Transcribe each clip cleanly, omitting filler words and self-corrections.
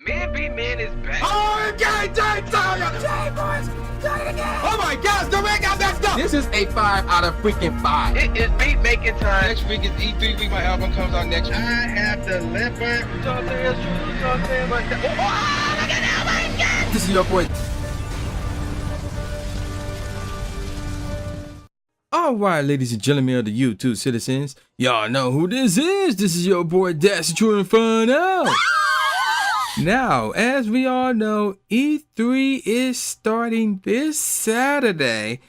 Man beat man is back. Oh, okay, Jay, boys, do it again. Oh my gosh, the ring got messed up. This is a 5 out of freaking 5. It is beat making time. Next week is E3 week. My album comes out next week. I have delivered. You know what I'm saying? That's true. You know what I'm saying? But oh, look at that, my God. This is your boy. Alright, ladies and gentlemen of the YouTube citizens, y'all know who this is. This is your boy Dash True Inferno. Now, as we all know, E3 is starting this Saturday.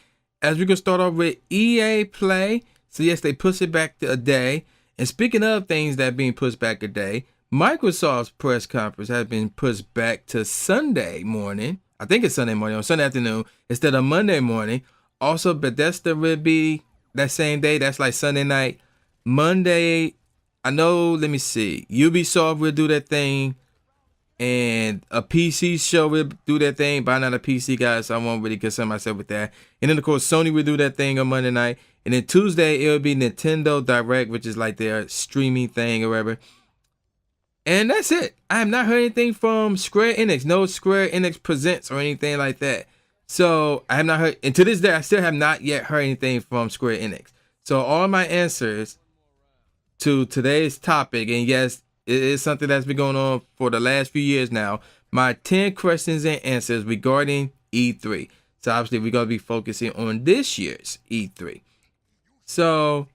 As we're going to start off with EA Play. So yes, they pushed it back a day. And speaking of things that are being pushed back a day, Microsoft's press conference has been pushed back to Sunday morning. I think it's Sunday morning or Sunday afternoon instead of Monday morning. Also, Bethesda will be that same day. That's like Sunday night. Monday, I know, let me see. Ubisoft will do that thing. And a PC show will do that thing. But I'm not a PC guy, so I won't really concern myself with that. And then, of course, Sony will do that thing on Monday night. And then Tuesday, it'll be Nintendo Direct, which is like their streaming thing or whatever. And that's it. I have not heard anything from Square Enix. No Square Enix Presents or anything like that. So I have not heard, and to this day, I still have not yet heard anything from Square Enix. So all my answers to today's topic, and yes, it is something that's been going on for the last few years now, my 10 questions and answers regarding E3. So obviously we're going to be focusing on this year's E3. So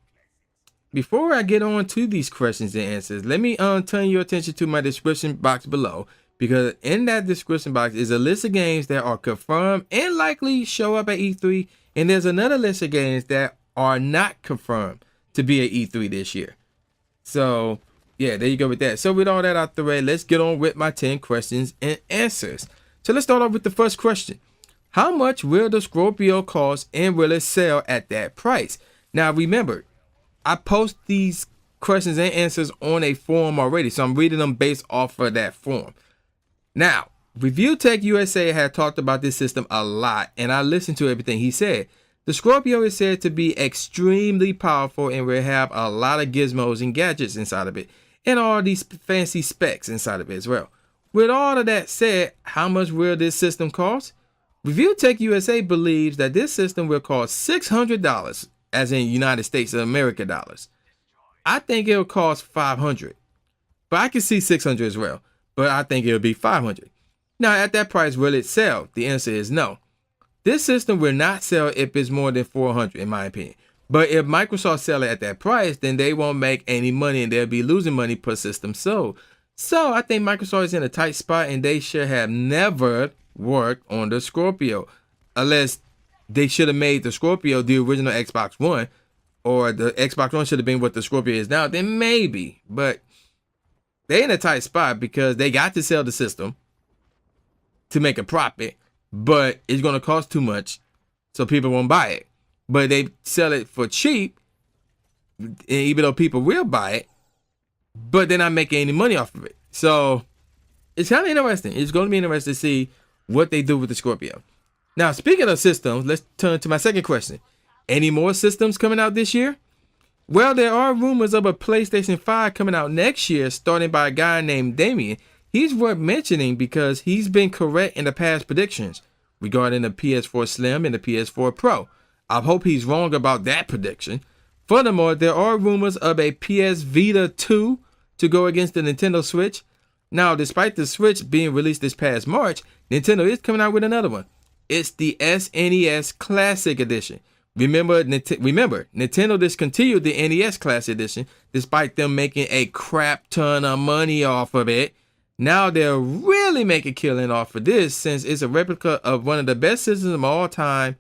before I get on to these questions and answers, let me turn your attention to my description box below. Because in that description box is a list of games that are confirmed and likely show up at E3. And there's another list of games that are not confirmed to be at E3 this year. So, yeah, there you go with that. So with all that out the way, let's get on with my 10 questions and answers. So let's start off with the first question. How much will the Scorpio cost and will it sell at that price? Now, remember, I post these questions and answers on a forum already. So I'm reading them based off of that forum. Now, Review Tech USA had talked about this system a lot, and I listened to everything he said. The Scorpio is said to be extremely powerful and will have a lot of gizmos and gadgets inside of it, and all these fancy specs inside of it as well. With all of that said, how much will this system cost? Review Tech USA believes that this system will cost $600, as in United States of America dollars. I think it'll cost $500, but I can see $600 as well. But I think it'll be $500. Now, at that price, will it sell? The answer is no. This system will not sell if it's more than $400, in my opinion. But if Microsoft sell it at that price, then they won't make any money and they'll be losing money per system sold. So I think Microsoft is in a tight spot and they should have never worked on the Scorpio. Unless they should have made the Scorpio the original Xbox One, or the Xbox One should have been what the Scorpio is now, then maybe. But they're in a tight spot because they got to sell the system to make a profit, but it's going to cost too much, so people won't buy it. But they sell it for cheap, even though people will buy it, but they're not making any money off of it. So it's kind of interesting. It's going to be interesting to see what they do with the Scorpio. Now, speaking of systems, let's turn to my second question. Any more systems coming out this year? Well, there are rumors of a PlayStation 5 coming out next year, starting by a guy named Damien. He's worth mentioning because he's been correct in the past predictions regarding the PS4 Slim and the PS4 Pro. I hope he's wrong about that prediction. Furthermore, there are rumors of a PS Vita 2 to go against the Nintendo Switch. Now, despite the Switch being released this past March, Nintendo is coming out with another one. It's the SNES Classic Edition. Remember, Nintendo discontinued the NES Classic Edition despite them making a crap ton of money off of it. Now they'll really make a killing off of this since it's a replica of one of the best systems of all time,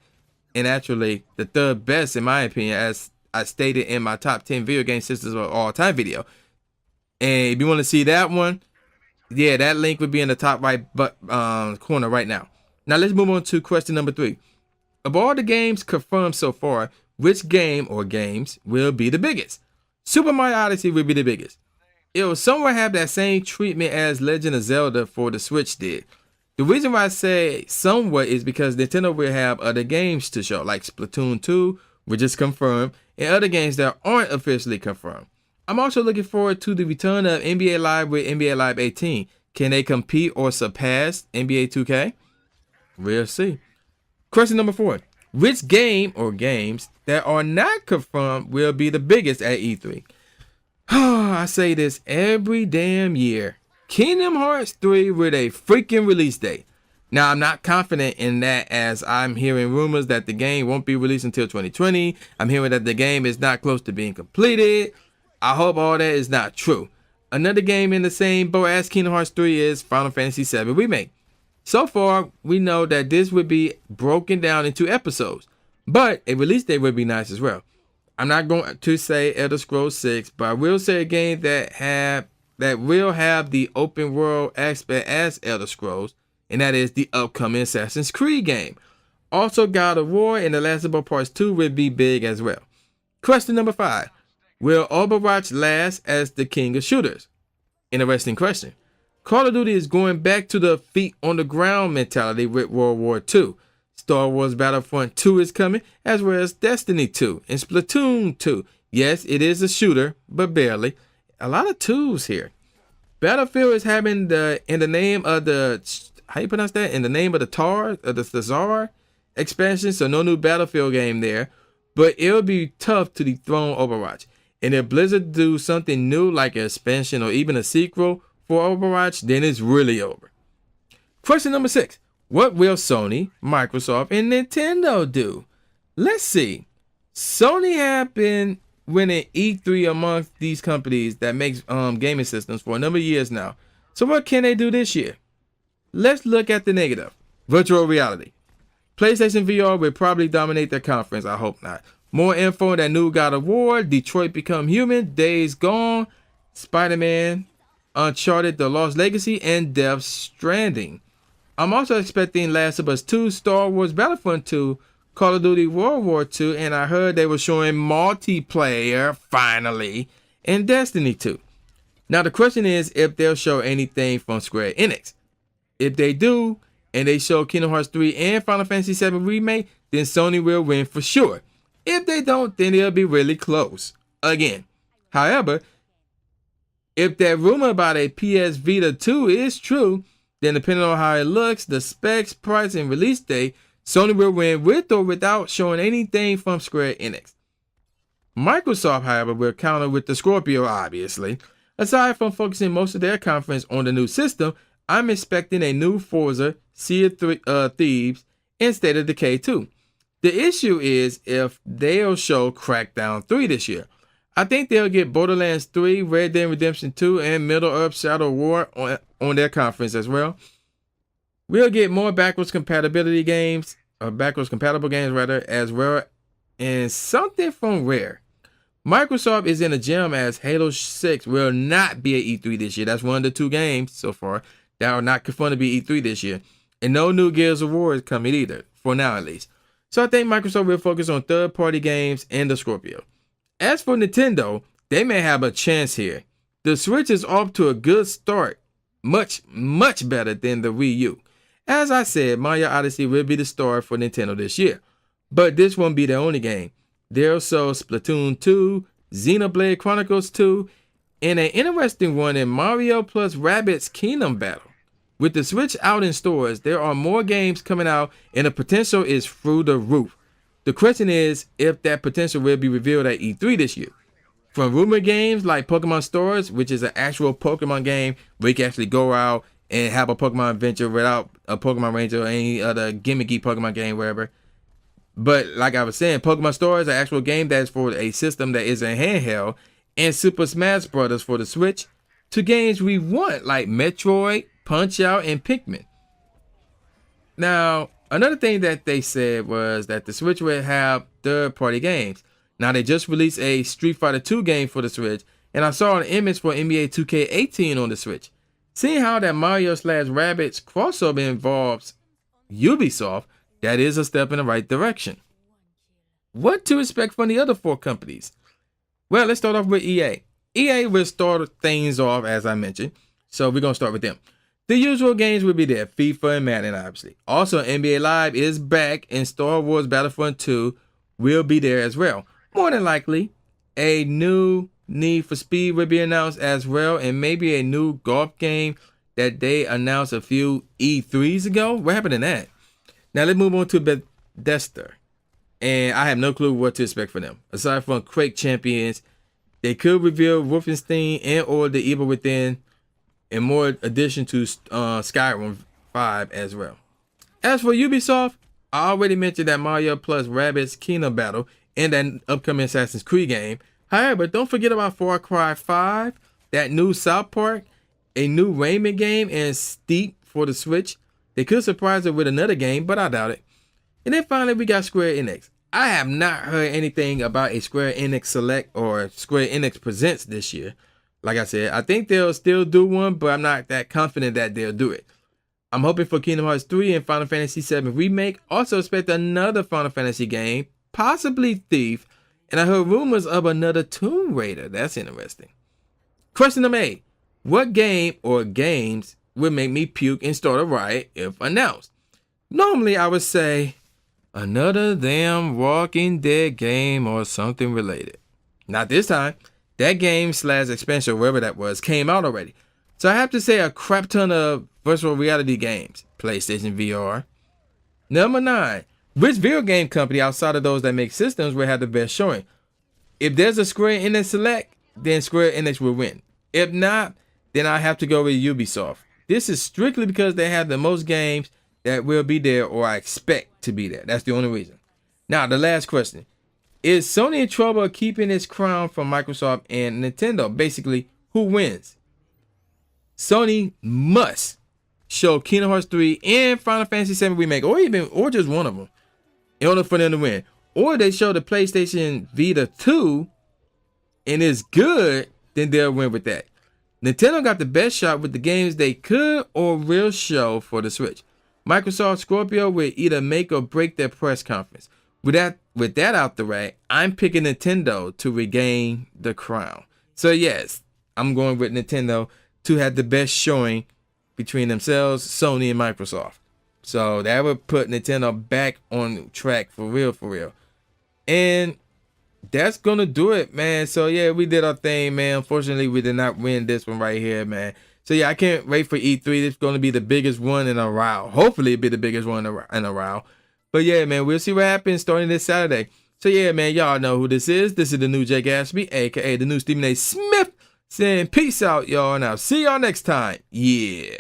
and actually the third best in my opinion, as I stated in my top 10 video game systems of all time video. And if you want to see that one, yeah, that link would be in the top right corner right now. Now let's move on to question number 3. Of all the games confirmed so far, which game or games will be the biggest? Super Mario Odyssey will be the biggest. It will somewhat have that same treatment as Legend of Zelda for the Switch did. The reason why I say somewhat is because Nintendo will have other games to show, like Splatoon 2, which is confirmed, and other games that aren't officially confirmed. I'm also looking forward to the return of NBA Live with NBA Live 18. Can they compete or surpass NBA 2K? We'll see. Question number 4. Which game or games that are not confirmed will be the biggest at E3? I say this every damn year. Kingdom Hearts 3 with a freaking release date. Now, I'm not confident in that, as I'm hearing rumors that the game won't be released until 2020. I'm hearing that the game is not close to being completed. I hope all that is not true. Another game in the same boat as Kingdom Hearts 3 is Final Fantasy VII Remake. So far, we know that this would be broken down into episodes, but a release date would be nice as well. I'm not going to say Elder Scrolls 6, but I will say a game that will have the open world aspect as Elder Scrolls, and that is the upcoming Assassin's Creed game. Also, God of War and The Last of Us Part 2 will be big as well. Question number 5. Will Overwatch last as the king of shooters? Interesting question. Call of Duty is going back to the feet on the ground mentality with World War II. Star Wars Battlefront 2 is coming, as well as Destiny 2 and Splatoon 2. Yes, it is a shooter, but barely. A lot of twos here. Battlefield is having in the name of the Tsar expansion, so no new Battlefield game there. But it'll be tough to dethrone Overwatch. And if Blizzard do something new like an expansion or even a sequel for Overwatch, then it's really over. Question number 6. What will Sony, Microsoft, and Nintendo do? Let's see. Sony have been winning E3 amongst these companies that makes gaming systems for a number of years now. So what can they do this year? Let's look at the negative. Virtual reality. PlayStation VR will probably dominate their conference. I hope not. More info on that new God of War, Detroit Become Human, Days Gone, Spider-Man, Uncharted The Lost Legacy, and Death Stranding. I'm also expecting Last of Us 2, Star Wars Battlefront 2, Call of Duty World War 2, and I heard they were showing multiplayer, finally, and Destiny 2. Now the question is if they'll show anything from Square Enix. If they do, and they show Kingdom Hearts 3 and Final Fantasy VII Remake, then Sony will win for sure. If they don't, then it'll be really close again. However, if that rumor about a PS Vita 2 is true, then depending on how it looks, the specs, price, and release date, Sony will win with or without showing anything from Square Enix. Microsoft, however, will counter with the Scorpio, obviously. Aside from focusing most of their conference on the new system, I'm expecting a new Forza, Sea of Thieves, and State of Decay 2. The issue is if they'll show Crackdown 3 this year. I think they'll get Borderlands 3, Red Dead Redemption 2, and Middle-earth Shadow War on their conference as well. We'll get more backwards compatible games, as well, and something from Rare. Microsoft is in a gem as Halo 6 will not be at E3 this year. That's one of the 2 games so far that are not confirmed to be E3 this year. And no new Gears of War is coming either, for now at least. So I think Microsoft will focus on third-party games and the Scorpio. As for Nintendo, they may have a chance here. The Switch is off to a good start. Much, much better than the Wii U. As I said, Mario Odyssey will be the star for Nintendo this year. But this won't be their only game. They'll show Splatoon 2, Xenoblade Chronicles 2, and an interesting one in Mario plus Rabbids Kingdom Battle. With the Switch out in stores, there are more games coming out and the potential is through the roof. The question is if that potential will be revealed at E3 this year. From rumored games like Pokemon Stars, which is an actual Pokemon game where you can actually go out and have a Pokemon adventure without a Pokemon Ranger or any other gimmicky Pokemon game, wherever. But like I was saying, Pokemon Stars is an actual game that's for a system that is a handheld, and Super Smash Bros. For the Switch, to games we want like Metroid, Punch-Out, and Pikmin. Now, another thing that they said was that the Switch would have third-party games. Now, they just released a Street Fighter 2 game for the Switch, and I saw an image for NBA 2K18 on the Switch. Seeing how that Mario / Rabbids crossover involves Ubisoft, that is a step in the right direction. What to expect from the other 4 companies? Well, let's start off with EA. EA will start things off, as I mentioned, so we're going to start with them. The usual games will be there, FIFA and Madden, obviously. Also, NBA Live is back, and Star Wars Battlefront 2 will be there as well. More than likely, a new Need for Speed will be announced as well, and maybe a new golf game that they announced a few E3s ago. What happened to that? Now let's move on to Bethesda. And I have no clue what to expect for them. Aside from Quake Champions, they could reveal Wolfenstein and or The Evil Within, and more addition to Skyrim 5 as well. As for Ubisoft, I already mentioned that Mario plus Rabbids Kingdom Battle and that upcoming Assassin's Creed game. However, don't forget about Far Cry 5, that new South Park, a new Rayman game, and Steep for the Switch. They could surprise us with another game, but I doubt it. And then finally, we got Square Enix. I have not heard anything about a Square Enix Select or Square Enix Presents this year. Like I said, I think they'll still do one, but I'm not that confident that they'll do it. I'm hoping for Kingdom Hearts 3 and Final Fantasy 7 Remake. Also expect another Final Fantasy game, possibly Thief. And I heard rumors of another Tomb Raider. That's interesting. Question number 8. What game or games would make me puke and start a riot if announced? Normally, I would say another damn Walking Dead game or something related. Not this time. That game / expansion, wherever that was, came out already. So I have to say a crap ton of virtual reality games. PlayStation VR. Number 9. Which video game company outside of those that make systems will have the best showing? If there's a Square Enix Select, then Square Enix will win. If not, then I have to go with Ubisoft. This is strictly because they have the most games that will be there or I expect to be there. That's the only reason. Now, the last question. Is Sony in trouble of keeping its crown from Microsoft and Nintendo? Basically, who wins? Sony must show Kingdom Hearts 3 and Final Fantasy 7 Remake, or just one of them, in order for them to win. Or they show the PlayStation Vita 2 and it's good, then they'll win with that. Nintendo got the best shot with the games they could or will show for the Switch. Microsoft Scorpio will either make or break their press conference. With that out the way, I'm picking Nintendo to regain the crown. So yes, I'm going with Nintendo to have the best showing between themselves, Sony, and Microsoft. So that would put Nintendo back on track for real. And that's gonna do it, man. So yeah, we did our thing, man. Unfortunately, we did not win this one right here, man. So yeah, I can't wait for E3. It's gonna be the biggest one in a while. Hopefully, it'll be the biggest one in a while. But yeah, man, we'll see what happens starting this Saturday. So yeah, man, y'all know who this is. This is the new Jake Ashby, aka the new Stephen A. Smith, saying peace out, y'all, and I'll see y'all next time. Yeah.